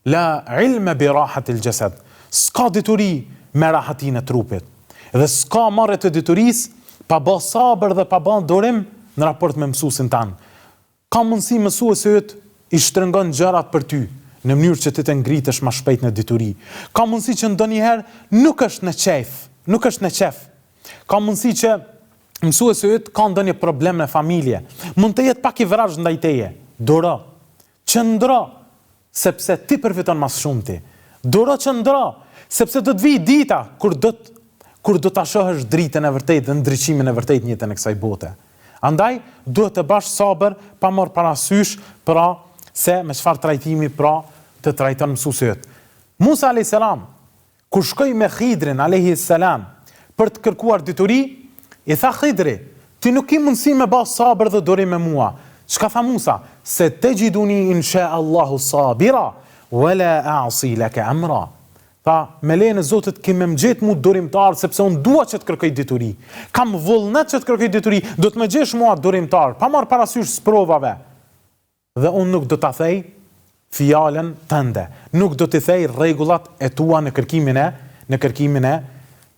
La ilme bi rahatil jasad. S'ka dituri me rahatin e trupit. Dhe s'ka marrë të diturisë pa bë sabër dhe pa bë durim në raport me mësuesin tan. Ka mundësi mësuesi yt i shtrëngon gjërat për ty në mënyrë që ti të ngritesh më shpejt në dituri. Ka mundësi që ndonjëherë nuk është në qef. Ka mundësi që mësuesi yt ka ndonjë problem në familje. Mund të jetë pak i vrazh ndaj teje. Duro, qëndro, sepse ti përfiton më shumë ti. Duro, qëndro, sepse do të vijë dita kur do ta shohësh dritën e vërtetë dhe ndriçimin e vërtetë në jetën e kësaj bote. Andaj, duhet të bash sabër pa marrë parasysh pra se me çfarë trajtimi pra të trajton mësuesi yt. Musa alayhis salam, kur shkoi me Khidrin alayhis salam për të kërkuar dituri, i tha Khidri, ti nuk ke mundësi me bë sabër dhe durim me mua. Çka tha Musa? Se tajiduni insha Allahu sabira wala a'si laka amra. Tha, me lejen e Zotit kemë më gjetë mu durimtar, sepse unë dua që të kërkoj dituri. Kam vullnet që të kërkoj dituri, do të më gjesh mua durimtar, pa marrë parasysh sprovave. Dhe unë nuk do ta thej fjalën tënde, nuk do të thej rregullat e tua në kërkimin e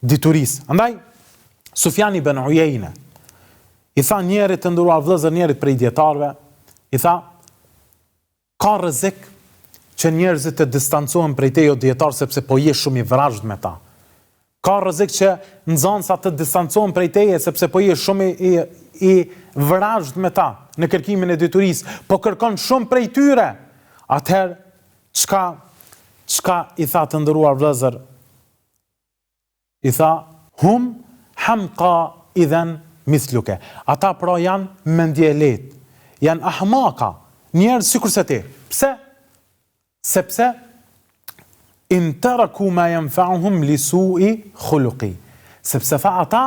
diturisë. Andaj, Sufjani ibn Uyeyne i tha njerit të nderuar vëllezër, njerit prej dietarëve, i tha, ka rrezik që njerëzit të distancohen prej teje o dietar sepse po je shumë i vrazhd me ta. Ka rrezik që nxënësat të distancohen prej teje sepse po je shumë i vrazhd me ta në kërkimin e diturisë, po kërkon shumë prej tyre. Atëherë, çka i tha të nderuar vëllezër? I tha, hum hamqa idhan mithluke. Ata pra janë mendje lehtë, janë ahmaka, njerëz sikurse ti. Pse? Sepse in taraku ma yanfa'uhum li su'i khuluqi. Sepse tha ata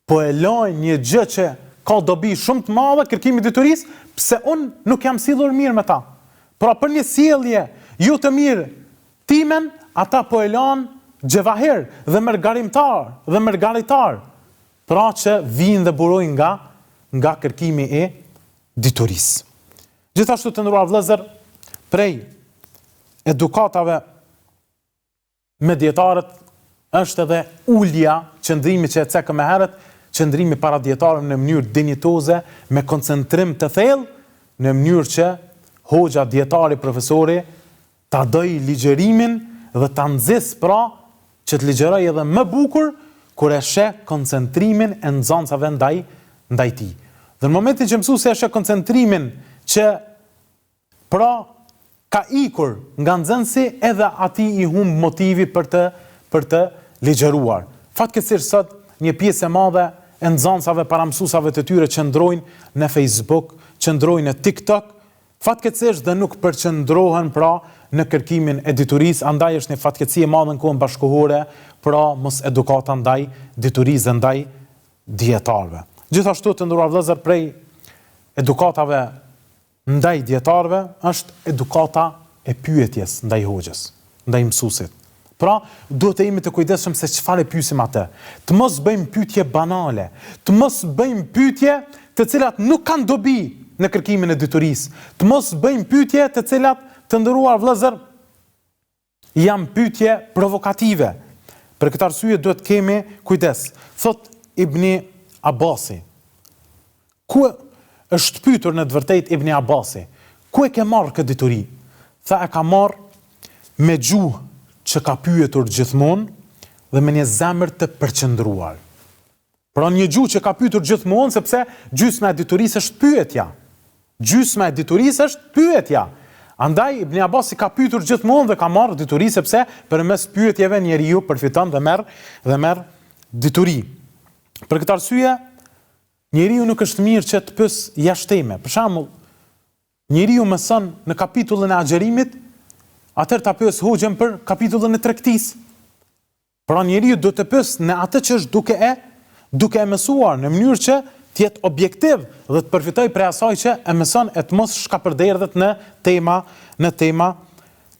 po e lajnë një gjë që ka dobi shumë të madhe, kërkimi diturisë, pse unë nuk jam sillur mirë me ta. Pra për një sjellje ju të mirë timen, ata po e lanë gjevahir dhe mërgaritar, pra që vinë dhe burojnë nga kërkimi e diturisë. Gjithashtu të nderuar vëllezër, prej edukatave me dietarët është edhe ulja, qëndrimi që e cekëm më herët, qëndrimi para dietarëve në mënyrë dinjitoze, me koncentrim të thellë, në mënyrë që hoxha, dietari, profesori ta doj ligjërimin dhe ta nxis pra që të ligjëroj edhe më bukur kur e sheh koncentrimin e nxënësave ndaj tij. Dhe në momentin që mësuesi e sheh koncentrimin që pra ka ikur nga nxënësi, edhe atij i humb motivi për të ligjëruar. Fatkeqësisht sot një pjesë e madhe e nxënësave para mësuesave të tyre qëndrojnë në Facebook, qëndrojnë në TikTok, fatkeqësisht dhe nuk përqendrohen pra në kërkimin e diturisë. Andaj është një fatkeqësi e madhe në kohën bashkëkohore pra mos edukata ndaj diturisë ndaj dietarëve. Gjithashtu të nderuar vëllezër, prej edukatave ndaj dietarëve është edukata e pyetjes ndaj hoxhës, ndaj mësuesit. Pra, duhet të jemi të kujdesshëm se çfarë pyesim atë. Të mos bëjmë pyetje banale, të mos bëjmë pyetje të cilat nuk kanë dobi në kërkimin e diturisë, të mos bëjmë pyetje të cilat, të nderuar vëllezër, janë pyetje provokative. Për këtë arsye duhet kemi kujdes. Thot Ibni Abasi, ku është pyetur në të vërtetë Ibni Abasi, ku e ke marrë këtë dituri? Tha, e ka marrë me gjuhë që ka pyetur gjithmonë dhe me një zemër të përqendruar. Pra një gjuhë që ka pyetur gjithmonë, sepse gjysma e diturisë është pyetja. Gjysma e diturisë është pyetja. Andaj Ibn Abasi ka pyetur gjithmonë dhe ka marrë dituri, sepse përmes pyetjeve njeriu përfiton dhe merr dituri. Për këtë arsye, njeriu nuk është mirë që të pyes jashtëteme. Për shembull, njeriu mëson në kapitullin e agjerimit, atëherë ta pyes hoxhën për kapitullin e tregtisë. Pra njeriu do të pyes në atë që është duke e mësuar në mënyrë që të jetë objektiv dhe të përfitoj prej asaj që e mëson, e të mos shkapërderdhet në tema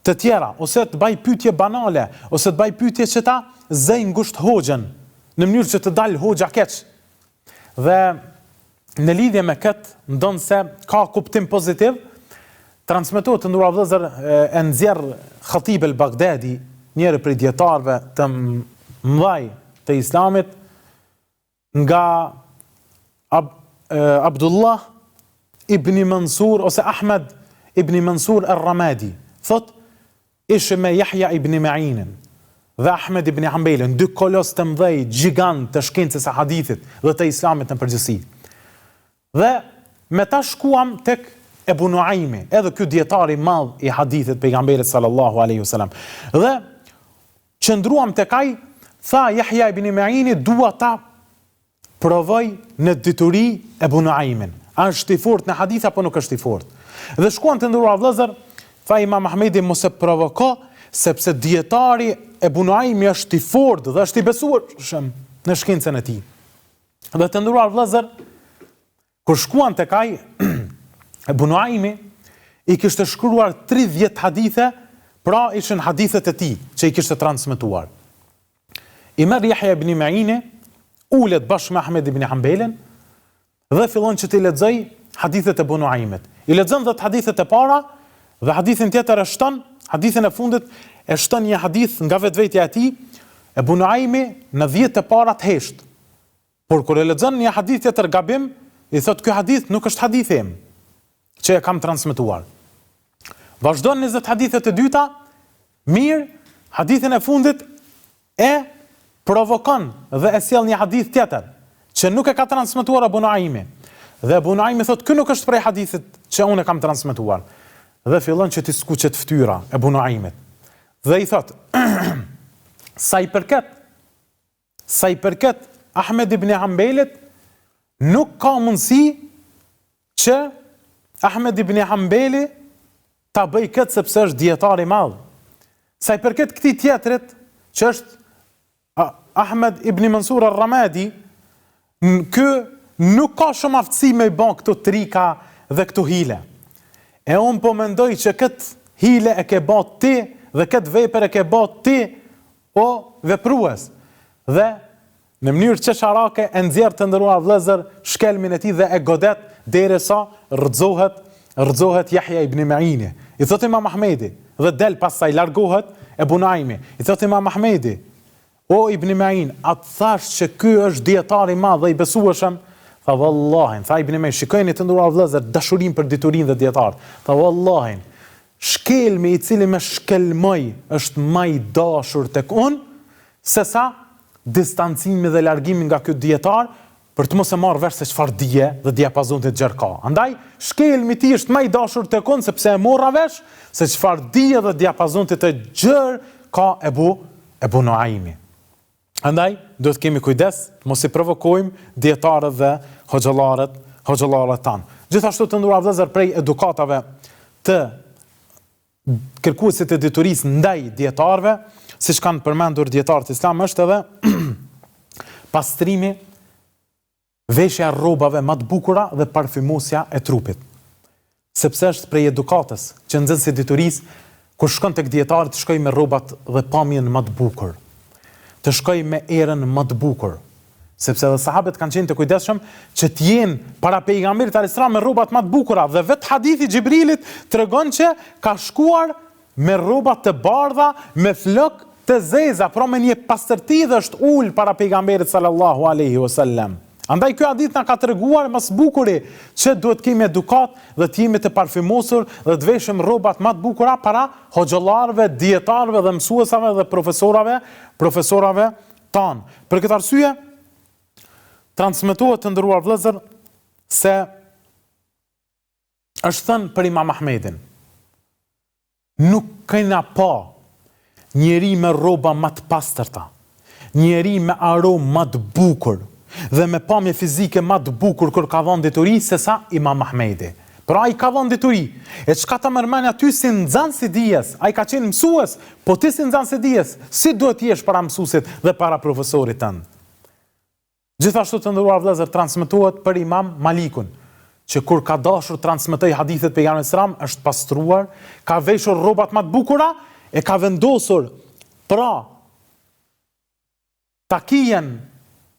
të tjera, ose të bëj pyetje banale, ose të bëj pyetje që ta zëj ngusht hoxhën në mënyrë që të dalë hoxha keq. Dhe në lidhje me këtë, ndonë se ka kuptim pozitiv, transmetohet të nderuar vëllezër, e nxjerr Khatib el-Baghdadi, njëri prej dietarëve të mëdhej të Islamit, nga Abdullah ibn Mansur ose Ahmed ibn Mansur al-Ramadi. Thot, ishe me Yahya ibn Ma'inin dhe Ahmed ibn Hanbalin, dy kolos të mëdhej, gjigant të shkencës së hadithit dhe të Islamit në përgjithësi. Dhe me ta shkuam tek Ebu Nuaimi, edhe ky dietar i madh i hadithit pejgamberit sallallahu alaihi wasallam. Dhe qëndruam tek ai, tha Yahya ibn Ma'ini, dua ta provoj në dituri Ebu Nuaimin. A është i fortë në hadith apo nuk është i fortë? Dhe shkuan të nderuar vëllezër, tha Imam Ahmedi, mos e provoko, sepse dietari Ebu Nuaimi është i fortë dhe është i besueshëm në shkencën e tij. Dhe të nderuar vëllezër, kur shkuan tek ai, Ebu Nuaimi i kishte shkruar 30 hadithe, pra ishin hadithet e tij që i kishte transmetuar. I merr Yahya ibn Ma'ini, ulet bashkë me Ahmed ibn Hanbalin dhe fillon që t'i lexoj hadithet e Ebu Nuaimit. I lexon 10 hadithet e para dhe hadithin tjetër e shton, hadithin e fundit e shton një hadith nga vetvetja e tij. Ebu Nuaimi në 10 të para të hesht. Por kur e lexon një hadith tjetër gabim, i thot, ky hadith nuk është hadith im që e kam transmetuar. Vazhdon 20 hadithet e dyta, mirë, hadithin e fundit e provokon dhe e sjell një hadith tjetër që nuk e ka transmetuar Ebu Nuaimi. Dhe Ebu Nuaimi thot, ky nuk është prej hadithit që unë e kam transmetuar. Dhe fillon që t'i skuqet fytyra Ebu Nuaimit. Dhe i thot, sa i përket Ahmed ibn Hanbalit, nuk ka mundësi që Ahmed ibn Hanbali ta bëj këtë sepse është dietar i madh. Sa i përket këtij tjetrit, që është Ahmed ibn Mansur al-Ramadi, ky nuk ka shumë aftësi me i bën këto trika dhe këto hile. E unë po mendoj që këtë hile e ke bë ti dhe këtë vepër e ke bë ti, o veprues. Dhe në mënyrë qesharake e nxjerr të nderuar vëllezër shkelmin e tij dhe e godet derisa rrëzohet Yahya ibn Ma'ini. I thot Imam Ahmedi dhe del pastaj largohet Ebu Nuaimi. I thot Imam Ahmedi, o Ibn Ma'in, atë thash që ky është dietar i madh dhe i besueshëm? Tha vallahin, tha Ibn Ma'in, shikojeni të nderuar vëllezër dashurinë për diturinë dhe dietar. Tha vallahin, shkelmi i cili më shkelmoi është më i dashur tek unë sesa distancimi dhe largimi nga ky dietar, për të mos e marrë vesh se çfarë dije dhe diapazon të gjerë ka. Andaj, shkelmi i tij është më i dashur tek unë sepse e morra vesh se çfarë dije dhe diapazon të gjerë ka Ebu Nuaimi. Andaj, do të kemi kujdes, mos i provokojmë dietarët dhe hoxhallarët tanë. Gjithashtu të nderuar vëllezër, prej edukatave të kërkuesit të diturisë ndaj dietarëve, siç kanë përmendur dietarët islam, është edhe pastrimi, veshja rrobave më të bukura dhe parfymosja e trupit. Sepse është prej edukatës që nxënës si diturisë, kur shkon tek dietari të shkoj me rrobat dhe pamjen më të bukur, të shkoj me erën më të bukur, sepse edhe sahabët kanë qenë të kujdesshëm që të jenë para pejgamberit alayhis salam me rrobat më të bukura, dhe vetë hadithi i Xhibrilit tregon që ka shkuar me rroba të bardha, me flok të zeza, pra me një pastërti dhe është ul para pejgamberit sallallahu alaihi wasallam. Andaj ky hadith na ka treguar më së bukuri që duhet kemi edukat dhe të jemi të parfymosur dhe të veshim rrobat më të bukura para hoxhallarëve, dietarëve dhe mësuesave dhe profesorave tan. Për këtë arsye transmetohet të nderuar vëllezër se është thënë për Imam Ahmedin: nuk kena pa njeri me rroba më të pastërta, njeri me aromë më të bukur dhe me pamje fizike më të bukur kur ka dhënë dituri se sa Imam Ahmedi. Pra ai ka dhënë dituri. E çka ta mërmend aty si nxënës i dijes, ai ka qenë mësues, po ti si nxënës i dijes, si duhet të jesh para mësuesit dhe para profesorit tënd. Gjithashtu të nderuar vëllezër, transmetohet për Imam Malikun, që kur ka dashur transmetoj hadithet pejgamberit sallam, është pastruar, ka veshur rrobat më të bukura, e ka vendosur pra takijen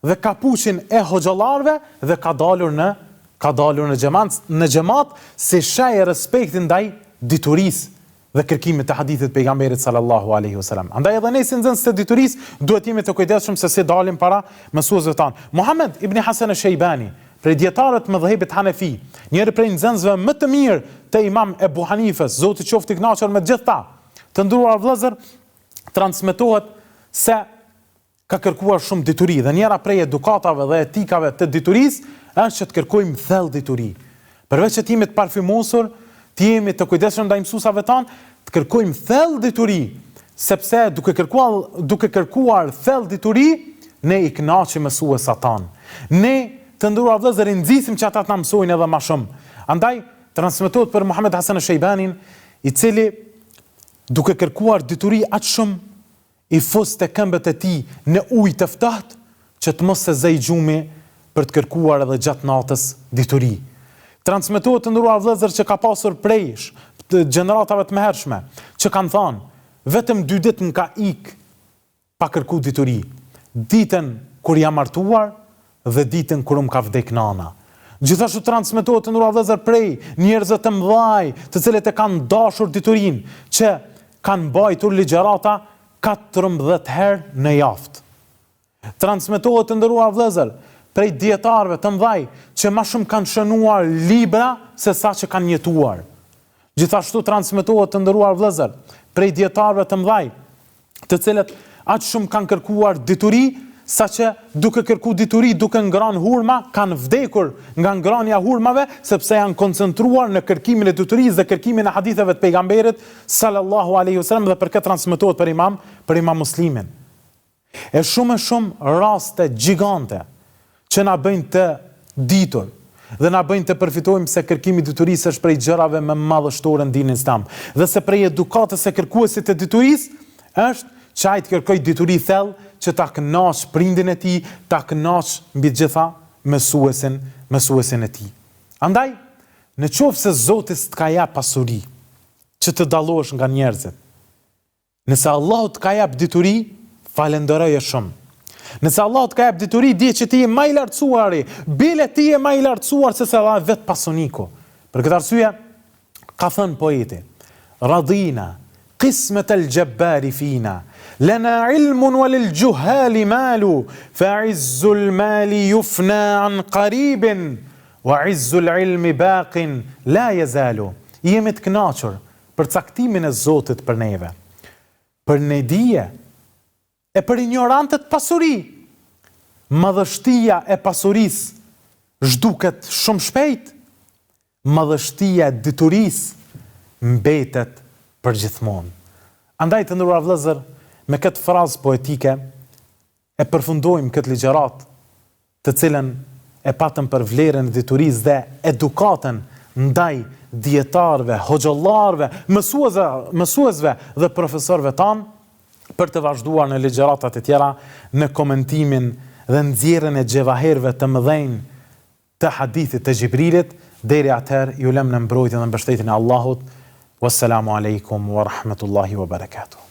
dhe kapuçin e hoxhallarëve dhe ka dalur në xhamat si shaj e respektin ndaj diturisë dhe kërkimit të hadithit pejgamberit sallallahu alaihi wasallam. Andaj edhe ne si nxënës të diturisë duhet jemi të kujdesshëm se si dalim para mësuesve tan. Muhammed ibn Hasan al-Shaybani, prej dietarët të mëdhëbit Hanefi, njëri prej nxënësve më të mirë të Imam Ebu Hanifës, Zoti qoftë i kënaqur me gjithta, të nderuar vëllezër, transmetohet se ka kërkuar shumë dituri, dhe njëra prej edukatave dhe etikave të diturisë është që të kërkojmë thellë dituri. Përveç që të jemi të parfymosur, të jemi të kujdesshëm ndaj mësuesave tanë, të kërkojmë thellë dituri, sepse duke kërkuar thellë dituri, ne i kënaqim mësuesat tanë. Ne të nderuar vëllezër i nxisim që ata të na mësojnë edhe më shumë. Andaj transmetohet për Muhammed Hasan al-Shaybanin, i cili duke kërkuar dituri aq shumë i fuste këmbët e tij në ujë të ftohtë që të mos se zej gjumi për të kërkuar edhe gjatë natës dituri. Transmetohet të nderuar vëllezër që ka pasur prej gjeneratave të mëhershme që kanë thënë vetëm 2 ditë më ka ik pa kërku dituri. Ditën kur jam martuar dhe ditën kur më ka vdek nana. Gjithashtu transmetohet të nderuar vëllezër prej njerëzve të mëdhaj, të cilët e kanë dashur diturinë, që kanë mbajtur ligjërata 14 herë në javë. Transmetohet të nderuar vëllezër prej dietarëve të mëdhaj që më shumë kanë shënuar libra se sa që kanë jetuar. Gjithashtu transmetohet të nderuar vëllezër prej dietarëve të mëdhaj, të cilët aq shumë kanë kërkuar dituri, saqë duke kërku dituri, duke ngrënë hurma, kanë vdekur nga ngrënia e hurmave, sepse janë koncentruar në kërkimin e diturisë dhe kërkimin e haditheve të pejgamberit sallallahu alaihi wasallam, dhe për këtë transmetohet për Imam Muslimin. E shumë raste gjigante që na bëjnë të ditur dhe na bëjnë të përfitojmë se kërkimi i diturisë është prej gjërave më madhështore në dinin islam, dhe se prej edukatës së kërkuesit të diturisë është që ai të kërkojë dituri thellë që ta kënaq prindin e tij, ta kënaq mbi gjitha mësuesin e tij. Andaj, në qoftë se Zoti të ka jap pasuri që të dallosh nga njerëzit, nëse Allahu të ka jap dituri, falenderoje shumë. Nëse Allahu të ka jap dituri, di që ti je më i lartësuari, bile ti je më i lartësuar se sa vet pasuniku. Për këtë arsye ka thënë poeti: radina qismet al-jabbari fina, lana ilmun walil juhali malu, fa izzul mali yufna an qaribin, wa izzul ilmi baqin la yazalu. Jemi të kënaqur për caktimin e Zotit për neve, për ne dije e për ignorantët pasuri. Madhështia e pasurisë zhduket shumë shpejt, madhështia e diturisë mbetet për gjithmonë. Andaj të nderuar vëllezër, me këtë frazë poetike e përfundojmë këtë ligjërat, të cilën e patëm për vlerën e diturisë dhe edukatën ndaj dietarëve, hoxhallarëve, mësuesve dhe profesorëve tanë. për të vazhduar në ligjëratat e tjera, në komentimin dhe nxjerrjen e xhevaherëve të mëdhenj të hadithit të Xhibrilit. Deri atëherë ju lëm në mbrojtjen dhe mbështetjen e Allahut. Wassalamu alaikum wa rahmatullahi wa barakatuh.